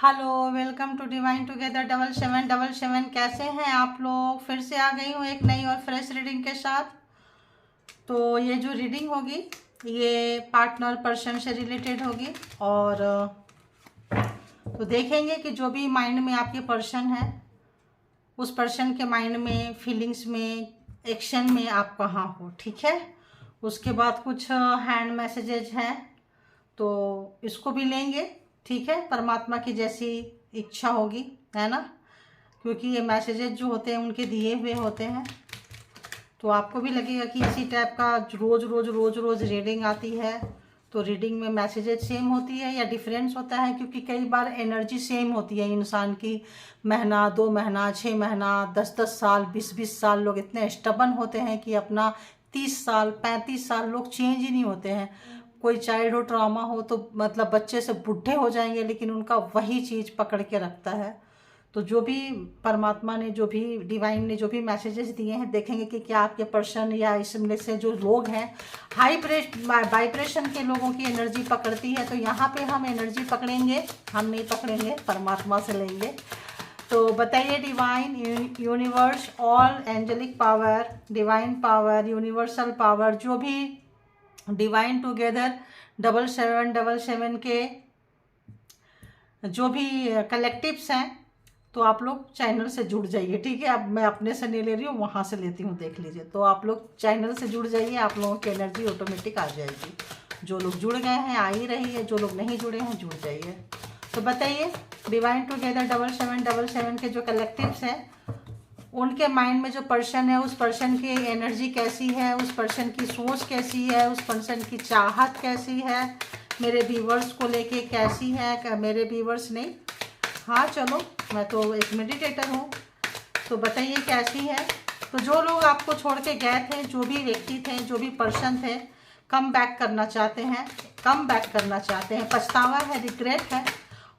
Hello, welcome to divine together 7777। कैसे हैं आप लोग? फिर से आ गई हूँ एक नई और फ्रेश रीडिंग के साथ। तो ये जो रीडिंग होगी ये पार्टनर पर्सन से रिलेटेड होगी और तो देखेंगे कि जो भी माइंड में आपके पर्सन है उस पर्सन के माइंड में, फीलिंग्स में, एक्शन में आप कहाँ हो। ठीक है, उसके बाद कुछ हैंड मैसेजेज हैं तो इसको भी लेंगे। ठीक है, परमात्मा की जैसी इच्छा होगी, है ना, क्योंकि ये मैसेजेस जो होते हैं उनके दिए हुए होते हैं। तो आपको भी लगेगा कि इसी टाइप का रोज रीडिंग आती है तो रीडिंग में मैसेजेस सेम होती है या डिफरेंस होता है, क्योंकि कई बार एनर्जी सेम होती है इंसान की। महीना, 2 महीना, 6 महीना, 10 10 साल, 20 20 साल लोग इतने स्टबन होते हैं कि अपना 30 साल 35 साल लोग चेंज ही नहीं होते हैं। कोई चाइल्डहुड ट्रॉमा हो तो मतलब बच्चे से बुढ़े हो जाएंगे लेकिन उनका वही चीज़ पकड़ के रखता है। तो जो भी परमात्मा ने, जो भी डिवाइन ने जो भी मैसेजेस दिए हैं, देखेंगे कि क्या आपके पर्सन या इसमें से जो लोग हैं हाई वाइब्रेशन के लोगों की एनर्जी पकड़ती है। तो यहाँ पे हम एनर्जी पकड़ेंगे, हम नहीं पकड़ेंगे, परमात्मा से लेंगे। तो बताइए divine, universe, all angelic power, divine power, universal power, जो भी डिवाइन टुगेदर 7777 के जो भी कलेक्टिव्स हैं, तो आप लोग चैनल से जुड़ जाइए। ठीक है, अब मैं अपने से नहीं ले रही हूँ, वहाँ से लेती हूँ, देख लीजिए। तो आप लोग चैनल से जुड़ जाइए, आप लोगों की एनर्जी ऑटोमेटिक आ जाएगी। जो लोग जुड़ गए हैं आ ही रही है, जो लोग नहीं जुड़े हैं जुड़ जाइए। तो बताइए डिवाइन टुगेदर 7777 के जो कलेक्टिव्स हैं उनके माइंड में जो पर्सन है उस पर्सन की एनर्जी कैसी है, उस पर्सन की सोच कैसी है, उस पर्सन की चाहत कैसी है, मेरे व्यूवर्स को लेके कैसी है। मेरे व्यूवर्स नहीं, हाँ चलो, मैं तो एक मेडिटेटर हूँ, तो बताइए कैसी है। तो जो लोग आपको छोड़ के गए थे, जो भी व्यक्ति थे, जो भी पर्सन थे, कम बैक करना चाहते हैं, कम बैक करना चाहते हैं, पछतावा है, रिग्रेट है।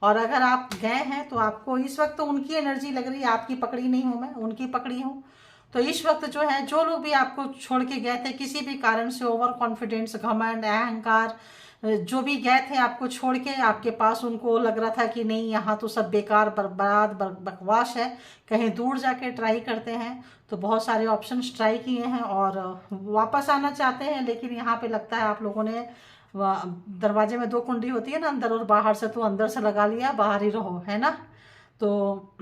और अगर आप गए हैं तो आपको इस वक्त तो उनकी एनर्जी लग रही है, आपकी पकड़ी नहीं हूँ मैं, उनकी पकड़ी हूँ। तो इस वक्त जो है, जो लोग भी आपको छोड़ के गए थे किसी भी कारण से, ओवर कॉन्फिडेंस, घमंड, अहंकार, जो भी गए थे आपको छोड़ के, आपके पास उनको लग रहा था कि नहीं यहाँ तो सब बेकार, बर्बाद, बकवास है, कहीं दूर जाके ट्राई करते हैं। तो बहुत सारे ऑप्शंस ट्राई किए हैं और वापस आना चाहते हैं, लेकिन यहाँ पे लगता है आप लोगों ने दरवाजे में 2 कुंडी होती है ना, अंदर और बाहर से, तो अंदर से लगा लिया, बाहर ही रहो, है ना। तो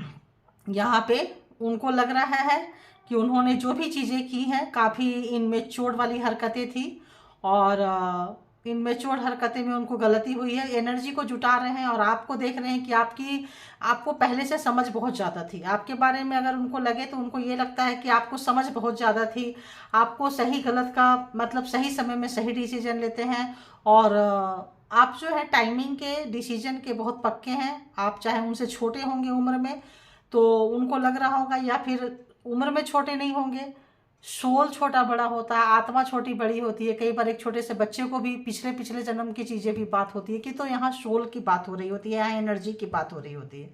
यहाँ पे उनको लग रहा है कि उन्होंने जो भी चीज़ें की हैं काफ़ी इनमेच्योर वाली हरकतें थी और इनमेच्योर हरकतें में उनको गलती हुई है। एनर्जी को जुटा रहे हैं और आपको देख रहे हैं कि आपको पहले से समझ बहुत ज़्यादा थी आपके बारे में। अगर उनको लगे तो उनको ये लगता है कि आपको समझ बहुत ज़्यादा थी, आपको सही गलत का मतलब सही समय में सही डिसीजन लेते हैं। और आप जो है टाइमिंग के, डिसीजन के बहुत पक्के हैं। आप चाहे उनसे छोटे होंगे उम्र में तो उनको लग रहा होगा, या फिर उम्र में छोटे नहीं होंगे, सोल छोटा बड़ा होता है, आत्मा छोटी बड़ी होती है। कई बार एक छोटे से बच्चे को भी पिछले पिछले जन्म की चीज़ें भी बात होती है कि, तो यहाँ सोल की बात हो रही होती है, यहाँ एनर्जी की बात हो रही होती है।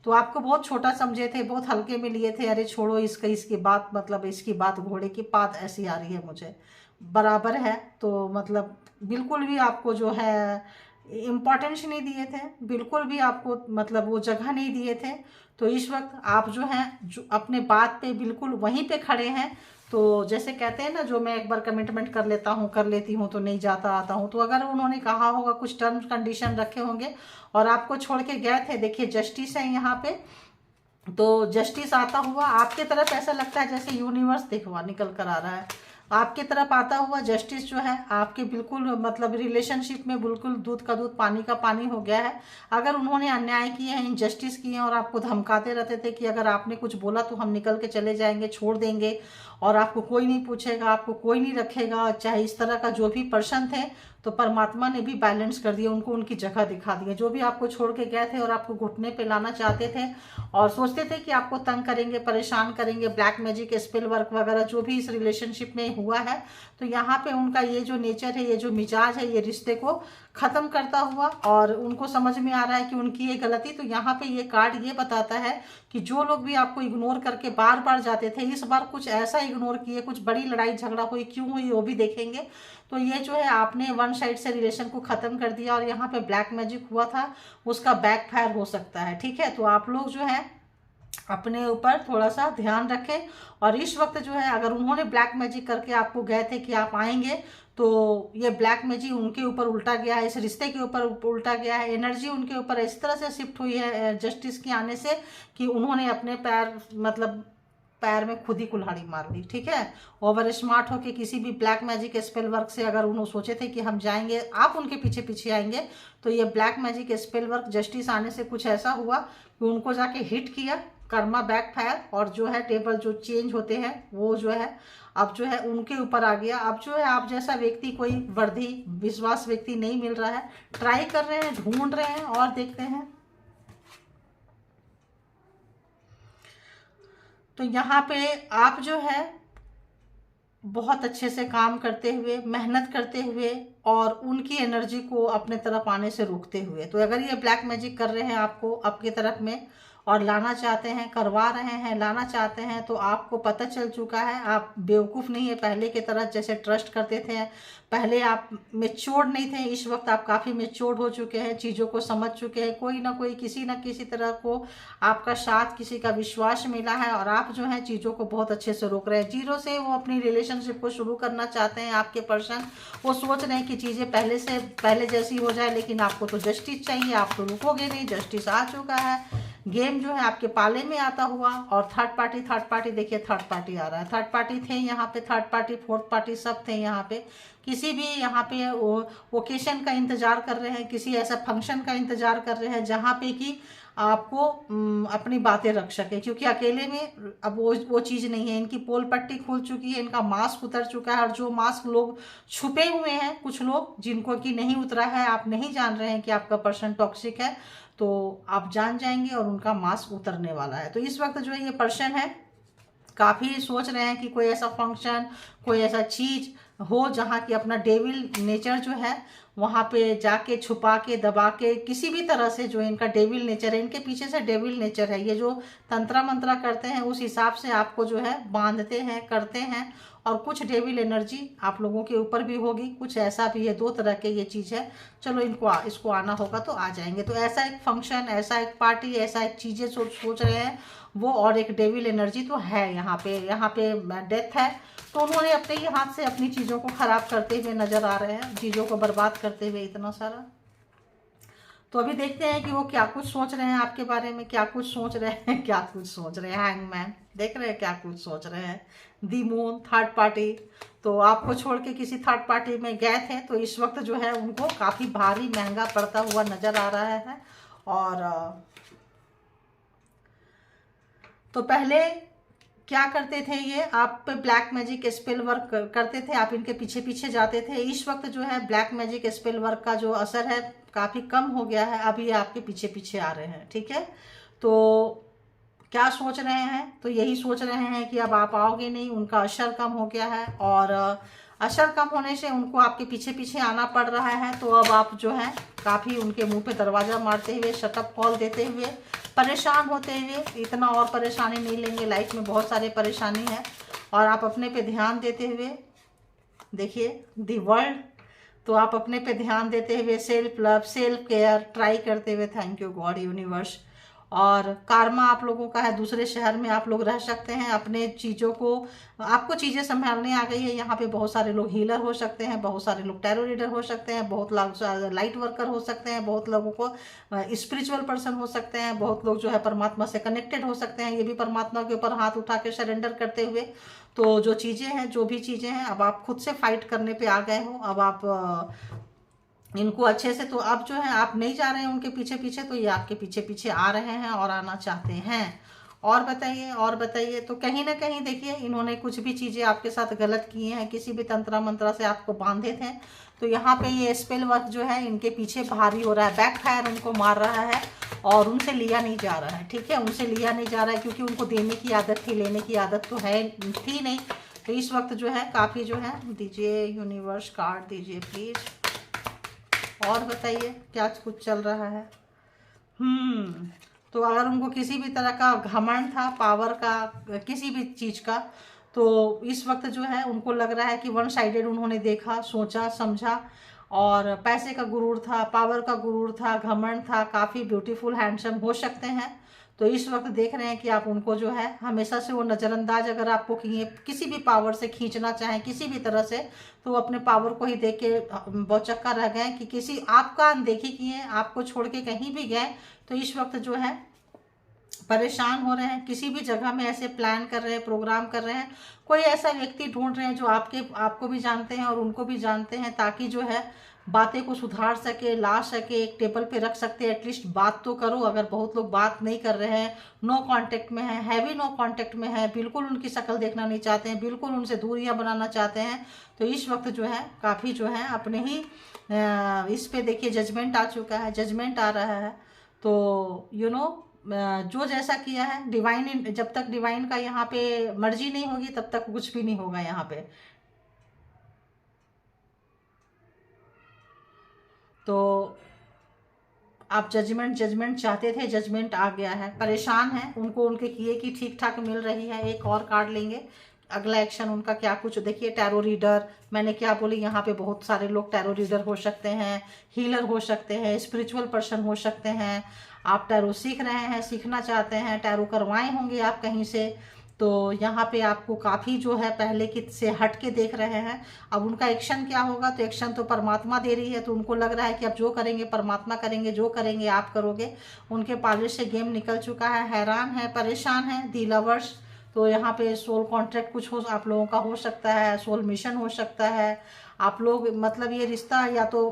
तो आपको बहुत छोटा समझे थे, बहुत हल्के में लिए थे, अरे छोड़ो इसकी बात, मतलब इसकी बात, घोड़े की बात ऐसी आ रही है मुझे, बराबर है। तो मतलब बिल्कुल भी आपको जो है इम्पोर्टेंस नहीं दिए थे, बिल्कुल भी आपको मतलब वो जगह नहीं दिए थे। तो इस वक्त आप जो हैं, जो अपने बात पे बिल्कुल वहीं पे खड़े हैं। तो जैसे कहते हैं ना, जो मैं एक बार कमिटमेंट कर लेता हूँ, कर लेती हूँ तो नहीं जाता आता हूँ। तो अगर उन्होंने कहा होगा, कुछ टर्म्स कंडीशन रखे होंगे और आपको छोड़ के गए थे, देखिए जस्टिस है यहाँ पे। तो जस्टिस आता हुआ आपके तरफ, ऐसा लगता है जैसे यूनिवर्स देखो निकल कर आ रहा है आपके तरफ आता हुआ। जस्टिस जो है आपके बिल्कुल मतलब रिलेशनशिप में बिल्कुल दूध का दूध, पानी का पानी हो गया है। अगर उन्होंने अन्याय किए हैं, इनजस्टिस किए हैं और आपको धमकाते रहते थे कि अगर आपने कुछ बोला तो हम निकल के चले जाएंगे, छोड़ देंगे और आपको कोई नहीं पूछेगा, आपको कोई नहीं रखेगा, चाहे इस तरह का जो भी पर्सन थे, तो परमात्मा ने भी बैलेंस कर दिया, उनको उनकी जगह दिखा दी। जो भी आपको छोड़ के गए थे और आपको घुटने पे लाना चाहते थे और सोचते थे कि आपको तंग करेंगे, परेशान करेंगे, ब्लैक मैजिक, स्पेल वर्क वगैरह जो भी इस रिलेशनशिप में हुआ है, तो यहाँ पे उनका ये जो नेचर है, ये जो मिजाज है, ये रिश्ते को ख़त्म करता हुआ और उनको समझ में आ रहा है कि उनकी ये गलती। तो यहाँ पे ये कार्ड ये बताता है कि जो लोग भी आपको इग्नोर करके बार बार जाते थे, इस बार कुछ ऐसा इग्नोर किए, कुछ बड़ी लड़ाई झगड़ा हुई, क्यों हुई वो भी देखेंगे। तो ये जो है आपने वन साइड से रिलेशन को ख़त्म कर दिया और यहाँ पे ब्लैक मैजिक हुआ था, उसका बैक फायर हो सकता है। ठीक है, तो आप लोग जो है अपने ऊपर थोड़ा सा ध्यान रखें। और इस वक्त जो है अगर उन्होंने ब्लैक मैजिक करके आपको गए थे कि आप आएंगे, तो ये ब्लैक मैजिक उनके ऊपर उल्टा गया है, इस रिश्ते के ऊपर उल्टा गया है। एनर्जी उनके ऊपर इस तरह से शिफ्ट हुई है जस्टिस के आने से कि उन्होंने अपने पैर मतलब पैर में खुद ही कुल्हाड़ी मार ली। ठीक है, ओवर स्मार्ट होके किसी भी ब्लैक मैजिक स्पेल वर्क से अगर उन्होंने सोचे थे कि हम जाएंगे, आप उनके पीछे पीछे आएंगे, तो ये black magic spell work justice आने से कुछ ऐसा हुआ कि उनको जाके हिट किया, कर्मा बैक फायर, और जो है टेबल जो चेंज होते हैं वो जो है अब जो है उनके ऊपर आ गया। अब जो है आप जैसा व्यक्ति कोई वर्दी विश्वास व्यक्ति नहीं मिल रहा है, ट्राई कर रहे हैं, ढूंढ रहे हैं और देखते हैं। तो यहाँ पे आप जो है बहुत अच्छे से काम करते हुए, मेहनत करते हुए और उनकी एनर्जी को अपने तरफ आने से रोकते हुए, तो अगर ये ब्लैक मैजिक कर रहे हैं आपको आपकी तरफ में और लाना चाहते हैं, करवा रहे हैं, लाना चाहते हैं, तो आपको पता चल चुका है आप बेवकूफ़ नहीं है पहले की तरह जैसे ट्रस्ट करते थे। पहले आप मेच्योर्ड नहीं थे, इस वक्त आप काफ़ी मेच्योर्ड हो चुके हैं, चीज़ों को समझ चुके हैं। कोई ना कोई किसी न किसी तरह को आपका साथ, किसी का विश्वास मिला है और आप जो है चीज़ों को बहुत अच्छे से रोक रहे हैं। जीरो से वो अपनी रिलेशनशिप को शुरू करना चाहते हैं आपके पर्सन। वो सोच रहे हैं कि चीज़ें पहले जैसी हो जाए, लेकिन आपको तो जस्टिस चाहिए, आप तो रुकोगे नहीं। जस्टिस आ चुका है, गेम जो है आपके पाले में आता हुआ। और थर्ड पार्टी देखिए, थर्ड पार्टी आ रहा है। थर्ड पार्टी थे यहाँ पे, थर्ड पार्टी फोर्थ पार्टी सब थे यहाँ पे। किसी भी यहाँ पे ओकेशन का इंतजार कर रहे हैं, किसी ऐसा फंक्शन का इंतजार कर रहे हैं जहाँ पे कि आपको अपनी बातें रख सके, क्योंकि अकेले में अब वो चीज़ नहीं है। इनकी पोल पट्टी खुल चुकी है, इनका मास्क उतर चुका है। और जो मास्क लोग छुपे हुए हैं, कुछ लोग जिनको कि नहीं उतरा है, आप नहीं जान रहे हैं कि आपका पर्सन टॉक्सिक है, तो आप जान जाएंगे और उनका मास्क उतरने वाला है। तो इस वक्त जो है ये पर्सन है काफ़ी सोच रहे हैं कि कोई ऐसा फंक्शन, कोई ऐसा चीज़ हो जहाँ की अपना डेविल नेचर जो है वहाँ पे जाके छुपा के दबा के किसी भी तरह से, जो इनका डेविल नेचर है, इनके पीछे से डेविल नेचर है, ये जो तंत्रा मंत्रा करते हैं उस हिसाब से आपको जो है बांधते हैं, करते हैं। और कुछ डेविल एनर्जी आप लोगों के ऊपर भी होगी, कुछ ऐसा भी है, दो तरह के ये चीज़ है। चलो इसको आना होगा तो आ जाएंगे। तो ऐसा एक फंक्शन, ऐसा एक पार्टी, ऐसा एक चीज़ें सोच रहे हैं वो, और एक डेविल एनर्जी तो है यहाँ पे डेथ है। तो उन्होंने अपने ही हाथ से अपनी चीज़ों को ख़राब करते हुए नज़र आ रहे हैं, चीज़ों को बर्बाद करते हुए इतना सारा। तो अभी देखते हैं कि वो क्या कुछ सोच रहे हैं आपके बारे में, क्या कुछ सोच रहे हैं, क्या कुछ सोच रहे हैं। हैंगमैन देख रहे हैं क्या कुछ सोच रहे हैं। दी मून थर्ड पार्टी, तो आपको छोड़ के किसी थर्ड पार्टी में गए थे, तो इस वक्त जो है उनको काफ़ी भारी महंगा पड़ता हुआ नज़र आ रहा है। और तो पहले क्या करते थे, ये आप पे ब्लैक मैजिक स्पेल वर्क करते थे, आप इनके पीछे पीछे जाते थे। इस वक्त जो है ब्लैक मैजिक स्पेल वर्क का जो असर है काफ़ी कम हो गया है, अब ये आपके पीछे पीछे आ रहे हैं। ठीक है, तो क्या सोच रहे हैं, तो यही सोच रहे हैं कि अब आप आओगे नहीं, उनका असर कम हो गया है। और असर कम होने से उनको आपके पीछे पीछे आना पड़ रहा है। तो अब आप जो है काफ़ी उनके मुंह पे दरवाज़ा मारते हुए, शटअप कॉल देते हुए, परेशान होते हुए, इतना और परेशानी नहीं लेंगे, लाइफ में बहुत सारे परेशानी है। और आप अपने पे ध्यान देते हुए देखिए दी वर्ल्ड, तो आप अपने पे ध्यान देते हुए self love, self care try करते हुए, थैंक यू गॉड यूनिवर्स। और कार्मा आप लोगों का है, दूसरे शहर में आप लोग रह सकते हैं, अपने चीज़ों को, आपको चीज़ें संभालने आ गई है। यहाँ पे बहुत सारे लोग हीलर हो सकते हैं, बहुत सारे लोग टैरो रीडर हो सकते हैं, बहुत लोग लाइट वर्कर हो सकते हैं, बहुत लोगों को स्पिरिचुअल पर्सन हो सकते हैं, बहुत लोग जो है परमात्मा से कनेक्टेड हो सकते हैं। ये भी परमात्मा के ऊपर हाथ उठा के सरेंडर करते हुए। तो जो चीज़ें हैं, जो भी चीज़ें हैं, अब आप खुद से फाइट करने पे आ गए हो। अब आप इनको अच्छे से, तो अब जो है आप नहीं जा रहे हैं उनके पीछे पीछे, तो ये आपके पीछे पीछे आ रहे हैं और आना चाहते हैं। और बताइए। तो कहीं ना कहीं देखिए, इन्होंने कुछ भी चीज़ें आपके साथ गलत की हैं, किसी भी तंत्रा मंत्रा से आपको बांधे थे। तो यहाँ पे ये स्पेल वर्क जो है इनके पीछे भारी हो रहा है, बैक फायर उनको मार रहा है और उनसे लिया नहीं जा रहा है। ठीक है, उनसे लिया नहीं जा रहा है क्योंकि उनको देने की आदत थी, लेने की आदत तो है थी नहीं। तो इस वक्त जो है काफ़ी जो है, दीजिए यूनिवर्स कार्ड दीजिए प्लीज़। और बताइए क्या कुछ चल रहा है। तो अगर उनको किसी भी तरह का घमंड था, पावर का, किसी भी चीज़ का, तो इस वक्त जो है उनको लग रहा है कि वन साइडेड उन्होंने देखा, सोचा, समझा, और पैसे का गुरूर था, पावर का गुरूर था, घमंड था, काफ़ी ब्यूटीफुल हैंडसम हो सकते हैं। तो इस वक्त देख रहे हैं कि आप उनको जो है हमेशा से वो नज़रअंदाज अगर आपको किसी भी पावर से खींचना चाहें किसी भी तरह से, तो वो अपने पावर को ही देख के बौचक्का रह गए कि किसी आपका अनदेखी किए, आपको छोड़ के कहीं भी गए। तो इस वक्त जो है परेशान हो रहे हैं, किसी भी जगह में ऐसे प्लान कर रहे हैं, प्रोग्राम कर रहे हैं, कोई ऐसा व्यक्ति ढूंढ रहे हैं जो आपको भी जानते हैं और उनको भी जानते हैं, ताकि जो है बातें को सुधार सके, ला सके, एक टेबल पे रख सकते हैं। एटलीस्ट बात तो करो। अगर बहुत लोग बात नहीं कर रहे हैं, नो कांटेक्ट में है, हैवी नो कांटेक्ट में है, बिल्कुल उनकी शक्ल देखना नहीं चाहते हैं, बिल्कुल उनसे दूरियां बनाना चाहते हैं, तो इस वक्त जो है काफ़ी जो है अपने ही इस पे देखिए जजमेंट आ चुका है, जजमेंट आ रहा है। तो जो जैसा किया है डिवाइन, जब तक डिवाइन का यहाँ पे मर्जी नहीं होगी तब तक कुछ भी नहीं होगा यहाँ पे। तो आप जजमेंट चाहते थे, जजमेंट आ गया है। परेशान है, उनको उनके किए की ठीक ठाक मिल रही है। एक और कार्ड लेंगे, अगला एक्शन उनका क्या कुछ देखिए। टैरो रीडर, मैंने क्या बोली, यहाँ पे बहुत सारे लोग टैरो रीडर हो सकते हैं, हीलर हो सकते हैं, स्पिरिचुअल पर्सन हो सकते हैं। आप टैरो सीख रहे हैं, सीखना चाहते हैं, टैरो करवाए होंगे आप कहीं से, तो यहाँ पे आपको काफ़ी जो है पहले की से हट के देख रहे हैं। अब उनका एक्शन क्या होगा, तो एक्शन तो परमात्मा दे रही है, तो उनको लग रहा है कि अब जो करेंगे परमात्मा करेंगे, जो करेंगे आप करोगे। उनके पॉलिश से गेम निकल चुका है, हैरान है, परेशान है। दी लवर्स, तो यहाँ पे सोल कॉन्ट्रैक्ट कुछ हो आप लोगों का हो सकता है, सोल मिशन हो सकता है। आप लोग मतलब ये रिश्ता या तो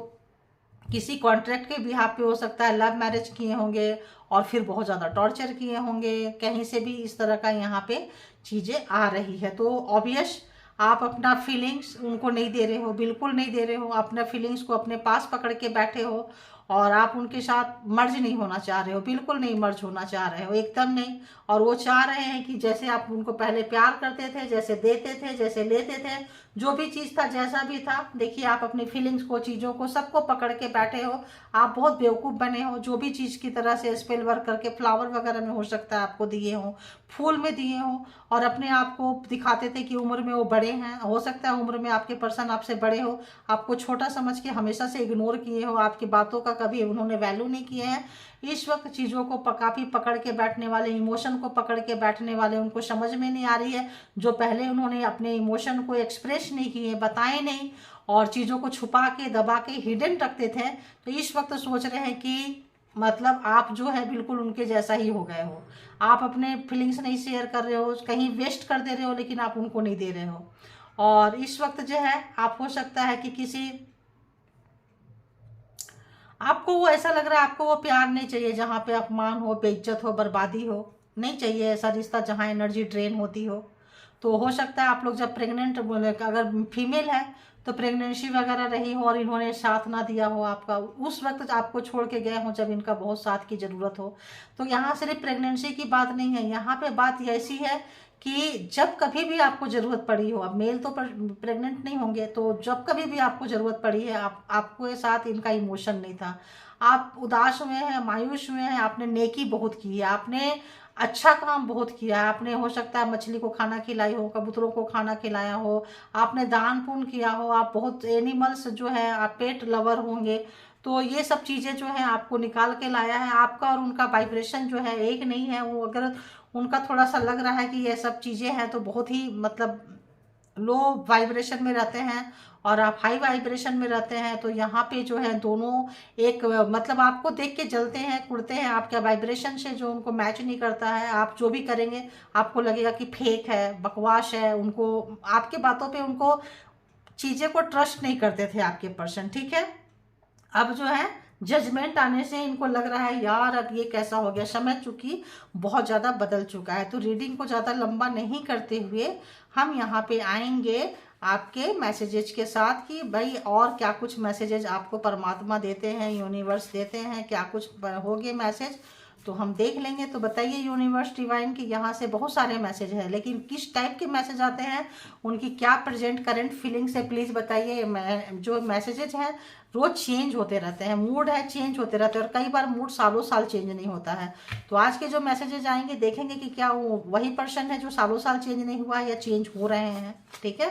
किसी कॉन्ट्रैक्ट के बिहाफ पे हो सकता है, लव मैरिज किए होंगे और फिर बहुत ज़्यादा टॉर्चर किए होंगे, कहीं से भी इस तरह का यहाँ पे चीज़ें आ रही है। तो ऑब्वियस आप अपना फीलिंग्स उनको नहीं दे रहे हो, बिल्कुल नहीं दे रहे हो। अपना फीलिंग्स को अपने पास पकड़ के बैठे हो और आप उनके साथ मर्ज नहीं होना चाह रहे हो, बिल्कुल नहीं मर्ज होना चाह रहे हो, एकदम नहीं। और वो चाह रहे हैं कि जैसे आप उनको पहले प्यार करते थे, जैसे देते थे, जैसे लेते थे, जो भी चीज़ था, जैसा भी था, देखिए आप अपनी फीलिंग्स को, चीज़ों को, सबको पकड़ के बैठे हो। आप बहुत बेवकूफ़ बने हो, जो भी चीज़ की तरह से स्पेल वर्क करके फ्लावर वगैरह में हो सकता है आपको दिए हो, फूल में दिए हो, और अपने आप को दिखाते थे कि उम्र में वो बड़े हैं। हो सकता है उम्र में आपके पर्सन आपसे बड़े हो, आपको छोटा समझ के हमेशा से इग्नोर किए हो, आपकी बातों का कभी उन्होंने वैल्यू नहीं किए हैं। इस वक्त चीज़ों को काफ़ी पकड़ के बैठने वाले, इमोशन को पकड़ के बैठने वाले, उनको समझ में नहीं आ रही है। जो पहले उन्होंने अपने इमोशन को एक्सप्रेस नहीं किए, बताए नहीं, और चीज़ों को छुपा के, दबा के, हिडन रखते थे, तो इस वक्त सोच रहे हैं कि मतलब आप जो है बिल्कुल उनके जैसा ही हो गए हो। आप अपने फीलिंग्स नहीं शेयर कर रहे हो, कहीं वेस्ट कर दे रहे हो, लेकिन आप उनको नहीं दे रहे हो। और इस वक्त जो है आप हो सकता है कि किसी आपको वो ऐसा लग रहा है, आपको वो प्यार नहीं चाहिए जहाँ पे अपमान हो, बेइज्जत हो, बर्बादी हो। नहीं चाहिए ऐसा रिश्ता जहाँ एनर्जी ड्रेन होती हो। तो हो सकता है आप लोग जब प्रेग्नेंट, अगर फीमेल है तो प्रेगनेंसी वगैरह रही हो और इन्होंने साथ ना दिया हो आपका, उस वक्त आपको छोड़ के गए हो जब इनका बहुत साथ की ज़रूरत हो। तो यहाँ सिर्फ प्रेगनेंसी की बात नहीं है, यहाँ पे बात ऐसी है कि जब कभी भी आपको ज़रूरत पड़ी हो, अब मेल तो प्रेग्नेंट नहीं होंगे, तो जब कभी भी आपको ज़रूरत पड़ी है, आपके साथ इनका इमोशन नहीं था, आप उदास हुए हैं, मायूस हुए हैं, आपने नेकी बहुत की है, आपने अच्छा काम बहुत किया है। आपने हो सकता है मछली को खाना खिलाई हो, कबूतरों को खाना खिलाया हो, आपने दान पुण्य किया हो, आप बहुत एनिमल्स जो है आप पेट लवर होंगे। तो ये सब चीज़ें जो है आपको निकाल के लाया है। आपका और उनका वाइब्रेशन जो है एक नहीं है। वो अगर उनका थोड़ा सा लग रहा है कि ये सब चीज़ें हैं तो बहुत ही मतलब लो वाइब्रेशन में रहते हैं और आप हाई वाइब्रेशन में रहते हैं। तो यहाँ पे जो है दोनों एक मतलब आपको देख के जलते हैं, कुड़ते हैं, आपके वाइब्रेशन से जो उनको मैच नहीं करता है। आप जो भी करेंगे आपको लगेगा कि फेक है, बकवास है। उनको आपके बातों पे उनको चीज़ें को ट्रस्ट नहीं करते थे आपके पर्सन, ठीक है। अब जो है जजमेंट आने से इनको लग रहा है यार अब ये कैसा हो गया, समय चूंकि बहुत ज़्यादा बदल चुका है। तो रीडिंग को ज़्यादा लंबा नहीं करते हुए हम यहाँ पे आएंगे आपके मैसेजेज के साथ कि भाई और क्या कुछ मैसेजेज आपको परमात्मा देते हैं, यूनिवर्स देते हैं, क्या कुछ होगे मैसेज। तो हम देख लेंगे। तो बताइए यूनिवर्स डिवाइन की यहाँ से बहुत सारे मैसेज है, लेकिन किस टाइप के मैसेज आते हैं, उनकी क्या प्रेजेंट करंट फीलिंग्स है, प्लीज़ बताइए। जो मैसेजेस हैं रोज चेंज होते रहते हैं, मूड है चेंज होते रहते हैं, और कई बार मूड सालों साल चेंज नहीं होता है। तो आज के जो मैसेजेस आएंगे देखेंगे कि क्या वो वही पर्सन है जो सालों साल चेंज नहीं हुआ है या चेंज हो रहे हैं। ठीक है,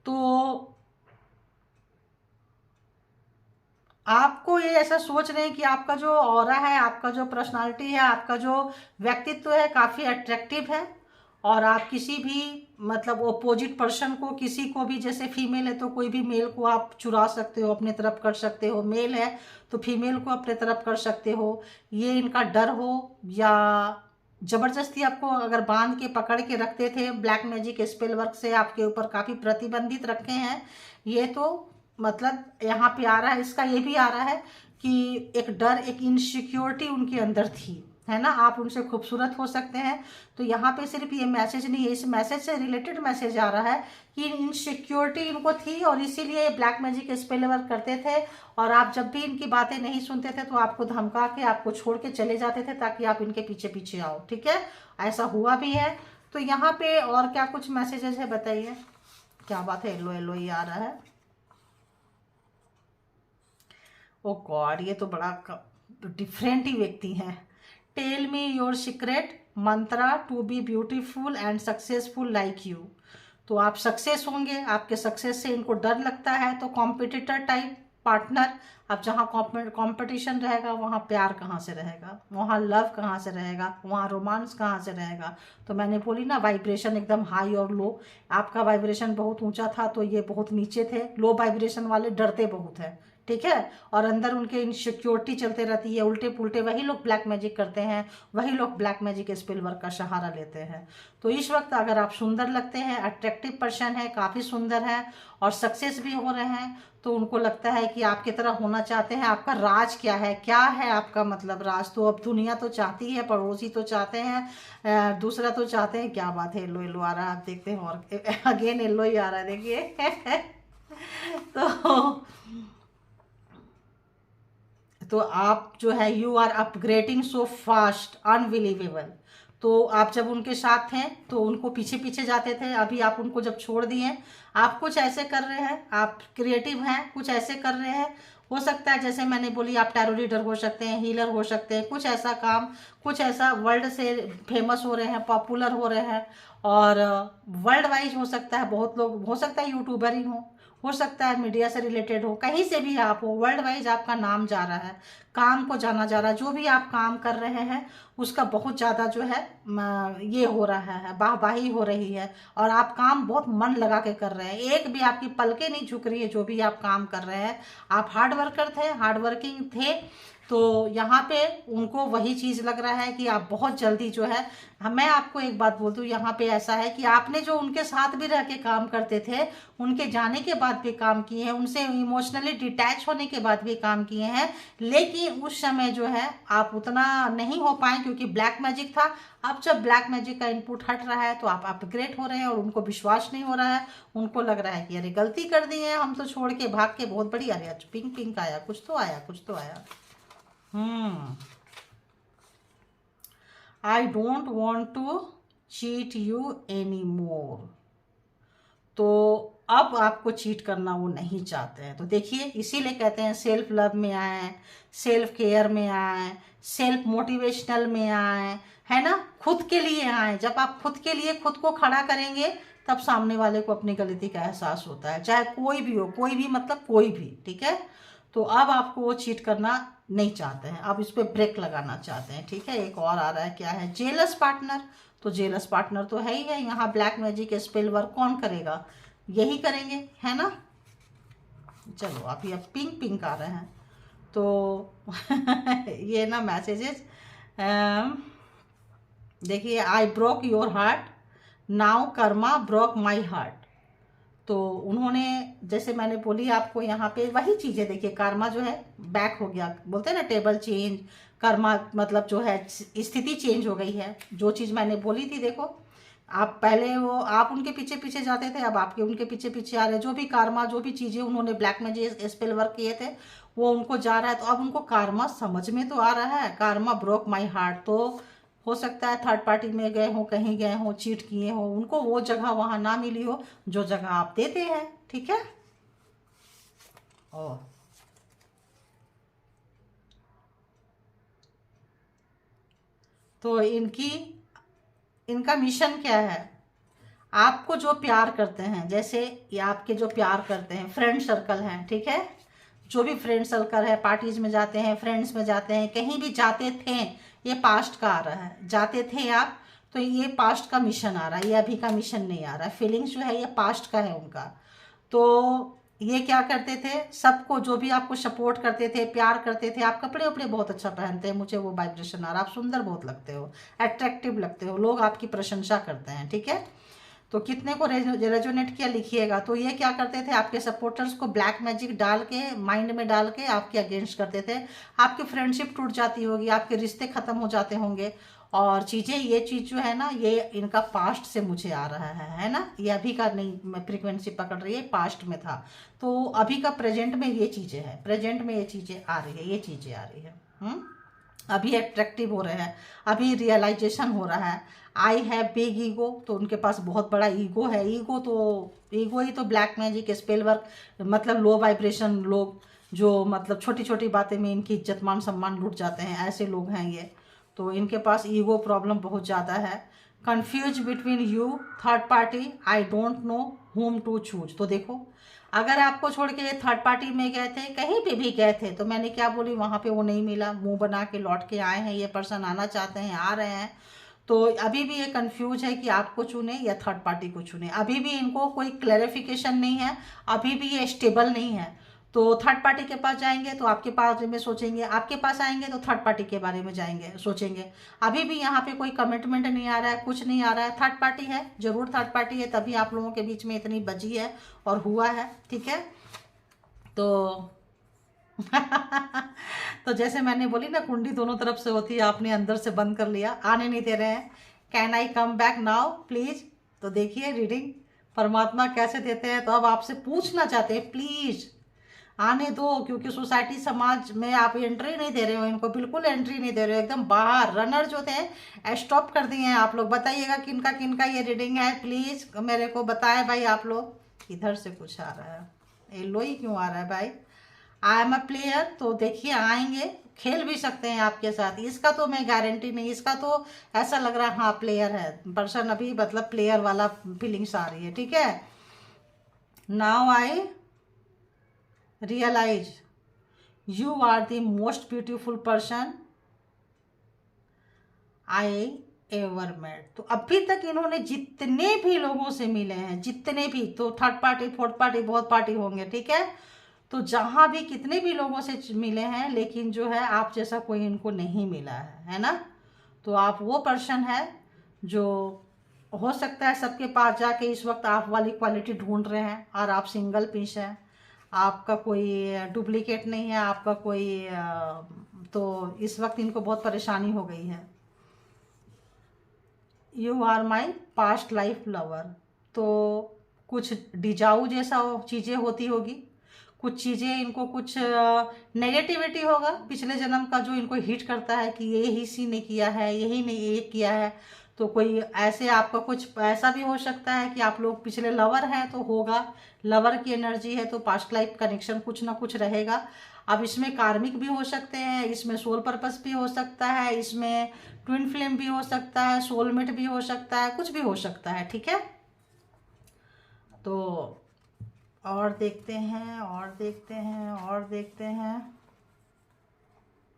तो आपको ये ऐसा सोच रहे हैं कि आपका जो ऑरा है, आपका जो पर्सनालिटी है, आपका जो व्यक्तित्व है काफ़ी अट्रैक्टिव है, और आप किसी भी मतलब ओपोजिट पर्सन को, किसी को भी, जैसे फीमेल है तो कोई भी मेल को आप चुरा सकते हो, अपने तरफ कर सकते हो, मेल है तो फीमेल को अपने तरफ कर सकते हो। ये इनका डर हो या जबरदस्ती आपको अगर बांध के पकड़ के रखते थे, ब्लैक मैजिक स्पेल वर्क से आपके ऊपर काफ़ी प्रतिबंधित रखे हैं, ये तो मतलब यहाँ पे आ रहा है। इसका ये भी आ रहा है कि एक डर, एक इनसिक्योरिटी उनके अंदर थी, है ना। आप उनसे खूबसूरत हो सकते हैं। तो यहाँ पे सिर्फ ये मैसेज नहीं है, इस मैसेज से रिलेटेड मैसेज आ रहा है कि इनसिक्योरिटी इनको थी और इसीलिए ये ब्लैक मैजिक स्पेल वर्क करते थे, और आप जब भी इनकी बातें नहीं सुनते थे तो आपको धमका के आपको छोड़ के चले जाते थे ताकि आप इनके पीछे पीछे आओ। ठीक है, ऐसा हुआ भी है। तो यहाँ पे और क्या कुछ मैसेजेस है बताइए। क्या बात है, येलो येलो ही आ रहा है। ओ गॉड, ये तो बड़ा डिफरेंट ही व्यक्ति हैं। Tell me your secret mantra to be beautiful and successful like you. तो आप सक्सेस होंगे, आपके सक्सेस से इनको डर लगता है। तो कॉम्पिटिटर टाइप पार्टनर, अब जहाँ कंपटीशन रहेगा वहाँ प्यार कहाँ से रहेगा, वहाँ लव कहाँ से रहेगा, वहाँ रोमांस कहाँ से रहेगा। तो मैंने बोली ना, वाइब्रेशन एकदम हाई और लो। आपका वाइब्रेशन बहुत ऊंचा था तो ये बहुत नीचे थे। लो वाइब्रेशन वाले डरते बहुत है, ठीक है, और अंदर उनके इनसिक्योरिटी चलते रहती है। उल्टे पुल्टे वही लोग ब्लैक मैजिक करते हैं, वही लोग ब्लैक मैजिक स्पेल वर्क का सहारा लेते हैं। तो इस वक्त अगर आप सुंदर लगते हैं, अट्रैक्टिव पर्सन है, काफ़ी सुंदर है और सक्सेस भी हो रहे हैं, तो उनको लगता है कि आपकी तरह होना चाहते हैं। आपका राज क्या है, क्या है आपका मतलब राज। तो अब दुनिया तो चाहती है, पड़ोसी तो चाहते हैं, दूसरा तो चाहते हैं। क्या बात है, येलो येलो आ रहा है, आप देखते हैं, और अगेन येलो ही आ रहा है, देखिए। तो आप जो है, you are upgrading so fast, unbelievable. तो आप जब उनके साथ हैं तो उनको पीछे पीछे जाते थे, अभी आप उनको जब छोड़ दिए, आप कुछ ऐसे कर रहे हैं, आप क्रिएटिव हैं, कुछ ऐसे कर रहे हैं। हो सकता है जैसे मैंने बोली, आप टैरो रीडर हो सकते हैं, हीलर हो सकते हैं, कुछ ऐसा काम, कुछ ऐसा वर्ल्ड से फेमस हो रहे हैं, पॉपुलर हो रहे हैं, और वर्ल्ड वाइज हो सकता है। बहुत लोग, हो सकता है यूट्यूबर ही हो सकता है मीडिया से रिलेटेड हो, कहीं से भी आप हो, वर्ल्ड वाइज आपका नाम जा रहा है, काम को जाना जा रहा है। जो भी आप काम कर रहे हैं उसका बहुत ज़्यादा जो है ये हो रहा है, वाहवाही हो रही है, और आप काम बहुत मन लगा के कर रहे हैं। एक भी आपकी पलकें नहीं झुक रही है जो भी आप काम कर रहे हैं। आप हार्ड वर्कर थे, हार्ड वर्किंग थे। तो यहाँ पे उनको वही चीज़ लग रहा है कि आप बहुत जल्दी जो है, मैं आपको एक बात बोल दूँ, यहाँ पे ऐसा है कि आपने जो उनके साथ भी रह के काम करते थे, उनके जाने के बाद भी काम किए हैं, उनसे इमोशनली डिटैच होने के बाद भी काम किए हैं, लेकिन उस समय जो है आप उतना नहीं हो पाए क्योंकि ब्लैक मैजिक था। अब जब ब्लैक मैजिक का इनपुट हट रहा है तो आप अपग्रेड हो रहे हैं, और उनको विश्वास नहीं हो रहा है। उनको लग रहा है कि अरे गलती कर दी है, हम तो छोड़ के भाग के बहुत बड़ी। अरे पिंक पिंक आया, कुछ तो आया, कुछ तो आया। I don't want to cheat you any more. तो अब आपको चीट करना वो नहीं चाहते हैं। तो देखिए, इसीलिए कहते हैं सेल्फ लव में आए, सेल्फ केयर में आए, सेल्फ मोटिवेशनल में आए, है ना, खुद के लिए आए। जब आप खुद के लिए खुद को खड़ा करेंगे तब सामने वाले को अपनी गलती का एहसास होता है, चाहे कोई भी हो, कोई भी मतलब कोई भी, ठीक है। तो अब आपको वो चीट करना नहीं चाहते हैं, अब इस पर ब्रेक लगाना चाहते हैं, ठीक है। एक और आ रहा है, क्या है, जेलस पार्टनर। तो जेलस पार्टनर तो है ही है। यहाँ ब्लैक मैजिक स्पेल वर्क कौन करेगा, यही करेंगे, है ना। चलो अभी अब पिंक पिंक आ रहे हैं। तो ये ना मैसेजेस देखिए, I broke your heart, now Karma broke my heart. तो उन्होंने, जैसे मैंने बोली आपको, यहाँ पे वही चीज़ें देखिए, कर्मा जो है बैक हो गया, बोलते हैं ना टेबल चेंज। कर्मा मतलब जो है स्थिति चेंज हो गई है। जो चीज़ मैंने बोली थी, देखो, आप पहले वो आप उनके पीछे पीछे जाते थे, अब आपके उनके पीछे पीछे आ रहे हैं। जो भी कर्मा, जो भी चीज़ें उन्होंने ब्लैक में जो स्पेल वर्क किए थे, वो उनको जा रहा है। तो अब उनको karma समझ में तो आ रहा है, karma broke my heart, तो हो सकता है थर्ड पार्टी में गए हो, कहीं गए हो, चीट किए हो, उनको वो जगह वहां ना मिली हो जो जगह आप देते हैं। ठीक है। ओ तो इनका मिशन क्या है? आपको जो प्यार करते हैं, जैसे ये आपके जो प्यार करते हैं फ्रेंड सर्कल हैं, ठीक है, जो भी फ्रेंड सर्कल है, पार्टीज में जाते हैं, फ्रेंड्स में जाते हैं, कहीं भी जाते थे, ये पास्ट का आ रहा है, जाते थे आप, तो ये पास्ट का मिशन आ रहा है, ये अभी का मिशन नहीं आ रहा है। फीलिंग्स जो है ये पास्ट का है उनका। तो ये क्या करते थे, सबको जो भी आपको सपोर्ट करते थे, प्यार करते थे, आप कपड़े वपड़े बहुत अच्छा पहनते हैं, मुझे वो वाइब्रेशन आ रहा है, आप सुंदर बहुत लगते हो, अट्रैक्टिव लगते हो, लोग आपकी प्रशंसा करते हैं। ठीक है। तो कितने को रेजोनेट किया लिखिएगा। तो ये क्या करते थे, आपके सपोर्टर्स को ब्लैक मैजिक डाल के, माइंड में डाल के आपके अगेंस्ट करते थे। आपकी फ्रेंडशिप टूट जाती होगी, आपके रिश्ते खत्म हो जाते होंगे, और चीज़ें, ये चीज़ जो है ना, ये इनका पास्ट से मुझे आ रहा है ना, ये अभी का नहीं फ्रीक्वेंसी पकड़ रही है, पास्ट में था। तो अभी का प्रेजेंट में ये चीज़ें हैं, प्रेजेंट में ये चीज़ें आ रही है, ये चीज़ें आ रही है। अभी अट्रैक्टिव हो रहे हैं, अभी रियलाइजेशन हो रहा है। आई हैव बिग ईगो, तो उनके पास बहुत बड़ा ईगो है। ईगो ही तो ब्लैक मैजिक, स्पेल वर्क, मतलब लो वाइब्रेशन लोग, जो मतलब छोटी छोटी बातें में इनकी इज्जत मान सम्मान लूट जाते हैं, ऐसे लोग हैं ये। तो इनके पास ईगो प्रॉब्लम बहुत ज़्यादा है। Confuse between you third party, I don't know whom to choose. तो देखो, अगर आपको छोड़ के ये थर्ड पार्टी में गए थे, कहीं पे भी गए थे, तो मैंने क्या बोली, वहाँ पे वो नहीं मिला, मुंह बना के लौट के आए हैं, ये पर्सन आना चाहते हैं, आ रहे हैं। तो अभी भी ये कंफ्यूज है कि आपको चुने या थर्ड पार्टी को चुने। अभी भी इनको कोई क्लैरिफिकेशन नहीं है, अभी भी ये स्टेबल नहीं है। तो थर्ड पार्टी के पास जाएंगे तो आपके बारे में सोचेंगे, आपके पास आएंगे तो थर्ड पार्टी के बारे में जाएंगे सोचेंगे। अभी भी यहाँ पे कोई कमिटमेंट नहीं आ रहा है, कुछ नहीं आ रहा है। थर्ड पार्टी है, जरूर थर्ड पार्टी है, तभी आप लोगों के बीच में इतनी बजी है और हुआ है। ठीक है। तो तो जैसे मैंने बोली ना, कुंडी दोनों तरफ से होती है, आपने अंदर से बंद कर लिया, आने नहीं दे रहे हैं। Can I come back now please. तो देखिए रीडिंग परमात्मा कैसे देते हैं। तो अब आपसे पूछना चाहते हैं, प्लीज आने दो, क्योंकि सोसाइटी समाज में आप एंट्री नहीं दे रहे हो, इनको बिल्कुल एंट्री नहीं दे रहे हो, एकदम बाहर रनर जो थे स्टॉप कर दिए हैं आप लोग। बताइएगा किनका किनका ये रीडिंग है, प्लीज मेरे को बताएं भाई आप लोग। इधर से कुछ आ रहा है, येलो ही क्यों आ रहा है भाई। आई एम अ प्लेयर, तो देखिए आएंगे, खेल भी सकते हैं आपके साथ, इसका तो मैं गारंटी नहीं, इसका तो ऐसा लग रहा है हाँ प्लेयर है पर्सन, अभी मतलब प्लेयर वाला फीलिंग्स आ रही है। ठीक है। Now I realize you are the most beautiful person I ever met. तो अभी तक इन्होंने जितने भी लोगों से मिले हैं, जितने भी, तो थर्ड पार्टी फोर्थ पार्टी बहुत पार्टी होंगे। ठीक है। तो जहाँ भी कितने भी लोगों से मिले हैं, लेकिन जो है आप जैसा कोई इनको नहीं मिला है ना। तो आप वो पर्सन है जो हो सकता है सबके पास जाके इस वक्त आप वाली क्वालिटी ढूंढ रहे हैं, और आप सिंगल पीस हैं, आपका कोई डुप्लीकेट नहीं है, आपका कोई तो इस वक्त इनको बहुत परेशानी हो गई है। You are my past life lover, तो कुछ डिजाऊ जैसा चीज़ें होती होगी, कुछ चीज़ें इनको, कुछ नेगेटिविटी होगा पिछले जन्म का जो इनको हिट करता है कि ये ही सी ने किया है, यही ने ये किया है। तो कोई ऐसे आपका कुछ ऐसा भी हो सकता है कि आप लोग पिछले लवर हैं, तो होगा लवर की एनर्जी है, तो पास्ट लाइफ कनेक्शन कुछ ना कुछ रहेगा। अब इसमें कार्मिक भी हो सकते हैं, इसमें सोल पर्पस भी हो सकता है, इसमें ट्विन फ्लेम भी हो सकता है, सोलमेट भी हो सकता है, कुछ भी हो सकता है। ठीक है। तो और देखते हैं, और देखते हैं, और देखते हैं।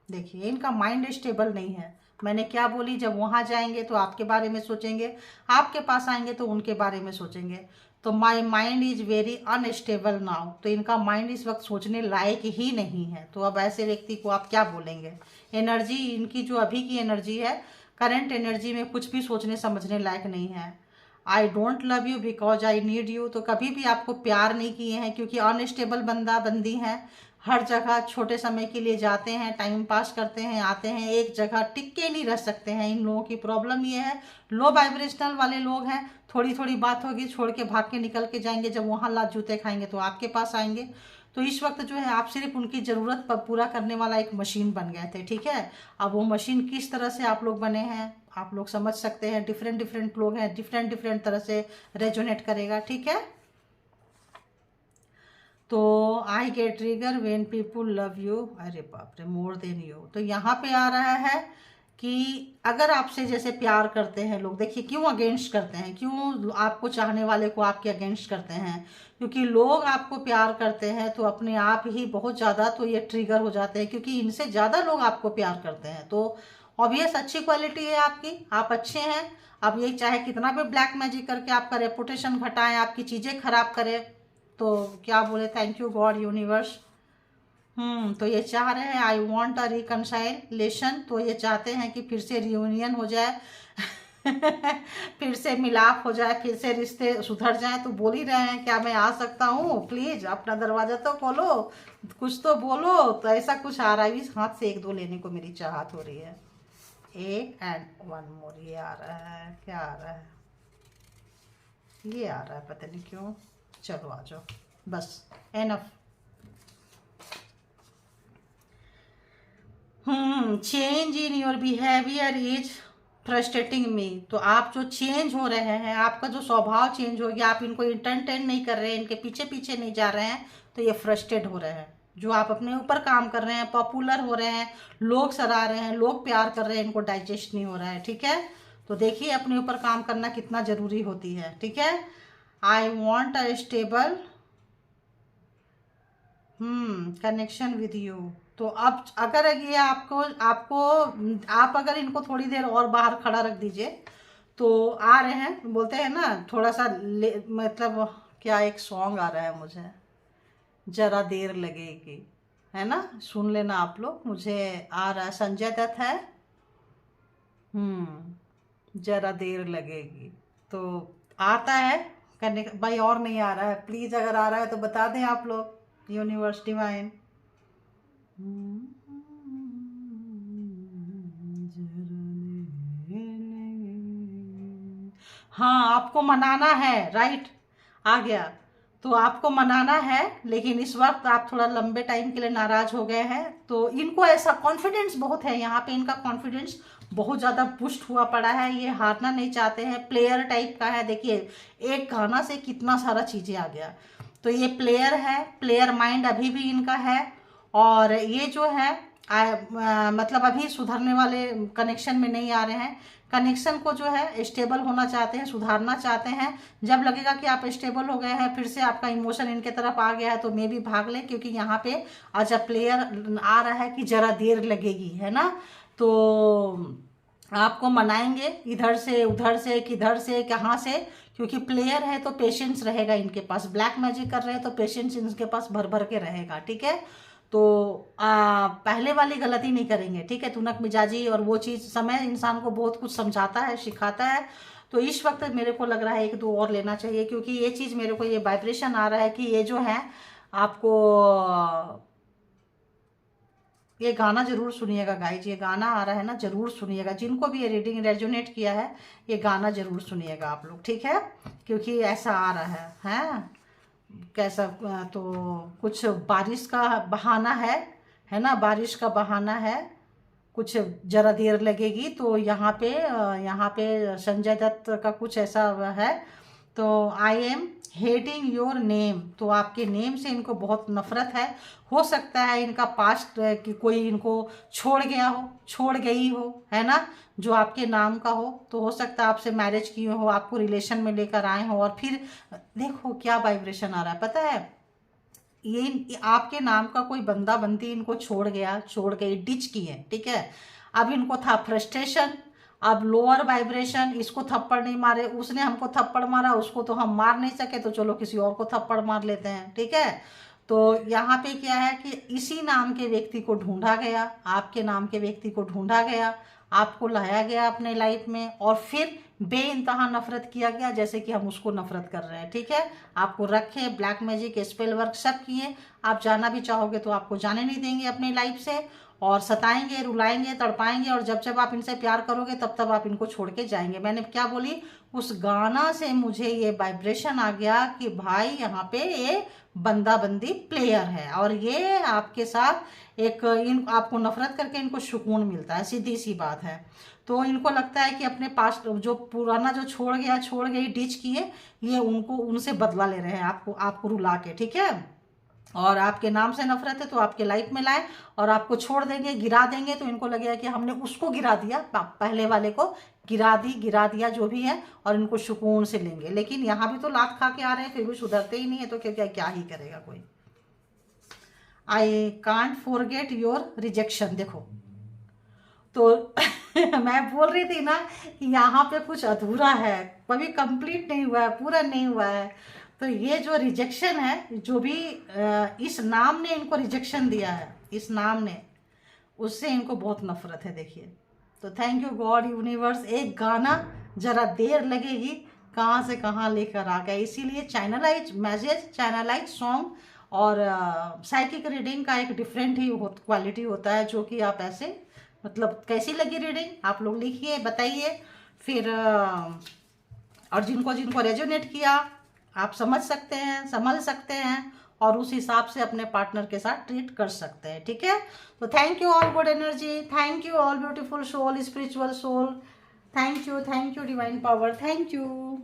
देखिए इनका माइंड स्टेबल नहीं है। मैंने क्या बोली, जब वहाँ जाएंगे तो आपके बारे में सोचेंगे, आपके पास आएंगे तो उनके बारे में सोचेंगे। तो my mind is very unstable now, तो इनका माइंड इस वक्त सोचने लायक ही नहीं है। तो अब ऐसे व्यक्ति को आप क्या बोलेंगे। एनर्जी इनकी जो अभी की एनर्जी है, करंट एनर्जी में कुछ भी सोचने समझने लायक नहीं है। I don't love you because I need you, तो कभी भी आपको प्यार नहीं किए हैं, क्योंकि अनस्टेबल बंदा बंदी हैं, हर जगह छोटे समय के लिए जाते हैं, टाइम पास करते हैं, आते हैं, एक जगह टिक के नहीं रह सकते हैं। इन लोगों की प्रॉब्लम ये है, लो वाइब्रेशनल वाले लोग हैं, थोड़ी थोड़ी बात होगी छोड़ के भाग के निकल के जाएंगे, जब वहाँ लात जूते खाएंगे तो आपके पास आएंगे। तो इस वक्त जो है आप सिर्फ उनकी ज़रूरत पर पूरा करने वाला एक मशीन बन गए थे, ठीक है। अब वो मशीन किस तरह से आप लोग बने हैं आप लोग समझ सकते हैं। डिफरेंट डिफरेंट लोग हैं, डिफरेंट डिफरेंट तरह से रेजोनेट करेगा, ठीक है। तो I get trigger when people love you, अरे बाप रे, मोर देन यू। तो यहाँ पे आ रहा है कि अगर आपसे जैसे प्यार करते हैं लोग, देखिए क्यों अगेंस्ट करते हैं, क्यों आपको चाहने वाले को आपके अगेंस्ट करते हैं, क्योंकि लोग आपको प्यार करते हैं तो अपने आप ही बहुत ज़्यादा तो ये ट्रिगर हो जाते हैं, क्योंकि इनसे ज़्यादा लोग आपको प्यार करते हैं। तो ऑब्वियस अच्छी क्वालिटी है आपकी, आप अच्छे हैं। अब ये चाहे कितना भी ब्लैक मैजिक करके आपका रेपुटेशन घटाएं, आपकी चीज़ें खराब करें, तो क्या बोले, थैंक यू गॉड यूनिवर्स। तो ये चाह रहे हैं आई वॉन्ट अ रिकनसाइलेशन, तो ये चाहते हैं कि फिर से रियूनियन हो जाए फिर से मिलाप हो जाए, फिर से रिश्ते सुधर जाए। तो बोल ही रहे हैं क्या मैं आ सकता हूँ, प्लीज अपना दरवाजा तो खोलो, कुछ तो बोलो। तो ऐसा कुछ आ रहा है, इस हाथ से एक दो लेने को मेरी चाहत हो रही है। एक एंड वन मोर, ये आ रहा है, क्या आ रहा है, ये आ रहा है, पता नहीं क्यों। चलो आ जाओ, बस enough. Change in your behaviour is frustrating me. तो आप जो चेंज हो रहे हैं, आपका जो स्वभाव चेंज हो गया, आप इनको इंटरटेन नहीं कर रहे हैं, इनके पीछे पीछे नहीं जा रहे हैं, तो ये फ्रस्ट्रेट हो रहे हैं। जो आप अपने ऊपर काम कर रहे हैं, पॉपुलर हो रहे हैं, लोग सराह रहे हैं, लोग प्यार कर रहे हैं, इनको डाइजेस्ट नहीं हो रहा है, ठीक है। तो देखिए अपने ऊपर काम करना कितना जरूरी होती है, ठीक है। I want a stable connection with you. तो अब अगर ये आपको आपको आप अगर इनको थोड़ी देर और बाहर खड़ा रख दीजिए, तो आ रहे हैं, बोलते हैं ना थोड़ा सा मतलब क्या, एक सॉन्ग आ रहा है मुझे, जरा देर लगेगी, है ना, सुन लेना आप लोग, मुझे आ रहा है, संजय दत्त है। जरा देर लगेगी। तो आता है करने भाई, और नहीं आ रहा है, प्लीज अगर आ रहा है तो बता दें आप लोग, यूनिवर्स डिवाइन। हाँ आपको मनाना है, राइट, आ गया। तो आपको मनाना है, लेकिन इस वक्त आप थोड़ा लंबे टाइम के लिए नाराज हो गए हैं। तो इनको ऐसा कॉन्फिडेंस बहुत है यहाँ पे, इनका कॉन्फिडेंस बहुत ज़्यादा पुष्ट हुआ पड़ा है, ये हारना नहीं चाहते हैं, प्लेयर टाइप का है। देखिए एक गाना से कितना सारा चीज़ें आ गया। तो ये प्लेयर है, प्लेयर माइंड अभी भी इनका है। और ये जो है मतलब अभी सुधरने वाले कनेक्शन में नहीं आ रहे हैं, कनेक्शन को जो है स्टेबल होना चाहते हैं, सुधारना चाहते हैं। जब लगेगा कि आप स्टेबल हो गए हैं, फिर से आपका इमोशन इनके तरफ आ गया है, तो मे भी भाग लें, क्योंकि यहाँ पे आज प्लेयर आ रहा है कि जरा देर लगेगी, है ना। तो आपको मनाएंगे इधर से उधर से, किधर से कहाँ से, क्योंकि प्लेयर है तो पेशेंस रहेगा इनके पास, ब्लैक मैजिक कर रहे हैं तो पेशेंस इनके पास भर भर के रहेगा, ठीक है। तो पहले वाली गलती नहीं करेंगे, ठीक है। तुनक मिजाजी और वो चीज़, समय इंसान को बहुत कुछ समझाता है, सिखाता है। तो इस वक्त मेरे को लग रहा है एक दो और लेना चाहिए, क्योंकि ये चीज़ मेरे को, ये वाइब्रेशन आ रहा है कि ये जो है आपको, ये गाना जरूर सुनिएगा गाइज, ये गाना आ रहा है ना, जरूर सुनिएगा। जिनको भी ये रीडिंग रेजोनेट किया है, ये गाना जरूर सुनिएगा आप लोग, ठीक है, क्योंकि ऐसा आ रहा है कैसा। तो कुछ बारिश का बहाना है ना, बारिश का बहाना है, कुछ जरा देर लगेगी। तो यहाँ पे संजय दत्त का कुछ ऐसा है। तो I am hating your name, तो आपके नेम से इनको बहुत नफरत है। हो सकता है इनका पास्ट कि कोई इनको छोड़ गया हो, छोड़ गई हो, है ना, जो आपके नाम का हो। तो हो सकता है आपसे मैरिज किए हो, आपको रिलेशन में लेकर आए हो, और फिर देखो क्या वाइब्रेशन आ रहा है पता है, ये आपके नाम का कोई बंदा बंदी इनको छोड़ गया, छोड़ गई, डिच किए, ठीक है। अब इनको था फ्रस्ट्रेशन, अब लोअर वाइब्रेशन, इसको थप्पड़ नहीं मारे, उसने हमको थप्पड़ मारा, उसको तो हम मार नहीं सके, तो चलो किसी और को थप्पड़ मार लेते हैं, ठीक है। तो यहाँ पे क्या है कि इसी नाम के व्यक्ति को ढूंढा गया, आपके नाम के व्यक्ति को ढूंढा गया, आपको लाया गया अपने लाइफ में, और फिर बेइंतहा नफरत किया गया, जैसे कि हम उसको नफरत कर रहे हैं, ठीक है। आपको रखे, ब्लैक मैजिक, स्पेल वर्क सब किए, आप जाना भी चाहोगे तो आपको जाने नहीं देंगे अपनी लाइफ से, और सताएंगे, रुलाएंगे, तड़पाएंगे, और जब जब आप इनसे प्यार करोगे तब तब आप इनको छोड़ के जाएंगे। मैंने क्या बोली, उस गाना से मुझे ये वाइब्रेशन आ गया कि भाई यहाँ पे ये बंदा बंदी प्लेयर है, और ये आपके साथ एक इन आपको नफरत करके इनको सुकून मिलता है, सीधी सी बात है। तो इनको लगता है कि अपने पास जो पुराना जो छोड़ गई डिच किए, ये उनको उनसे बदला ले रहे हैं, आपको आपको रुला के, ठीक है। और आपके नाम से नफरत है तो आपके लाइफ में लाए, और आपको छोड़ देंगे, गिरा देंगे, तो इनको लगेगा कि हमने उसको गिरा दिया, पहले वाले को गिरा दिया जो भी है, और इनको सुकून से लेंगे। लेकिन यहाँ भी तो लात खा के आ रहे हैं, फिर भी सुधरते ही नहीं है, तो क्या क्या ही करेगा कोई। I can't forget your rejection, देखो तो मैं बोल रही थी ना कि यहाँ पे कुछ अधूरा है, कभी कंप्लीट नहीं हुआ है, पूरा नहीं हुआ है। तो ये जो रिजेक्शन है, जो भी इस नाम ने इनको रिजेक्शन दिया है, इस नाम ने, उससे इनको बहुत नफरत है, देखिए। तो थैंक यू गॉड यूनिवर्स, एक गाना जरा देर लगेगी कहाँ से कहाँ लेकर आ गया, इसीलिए चैनलाइज मैसेज, चैनलाइज सॉन्ग और साइकिक रीडिंग का एक डिफरेंट ही क्वालिटी होता है, जो कि आप ऐसे मतलब कैसी लगी रीडिंग आप लोग लिखिए, बताइए। फिर और जिनको जिनको रेजोनेट किया आप समझ सकते हैं, समझ सकते हैं, और उस हिसाब से अपने पार्टनर के साथ ट्रीट कर सकते हैं, ठीक है। तो thank you all good energy, thank you all beautiful soul, spiritual soul, thank you divine power, thank you.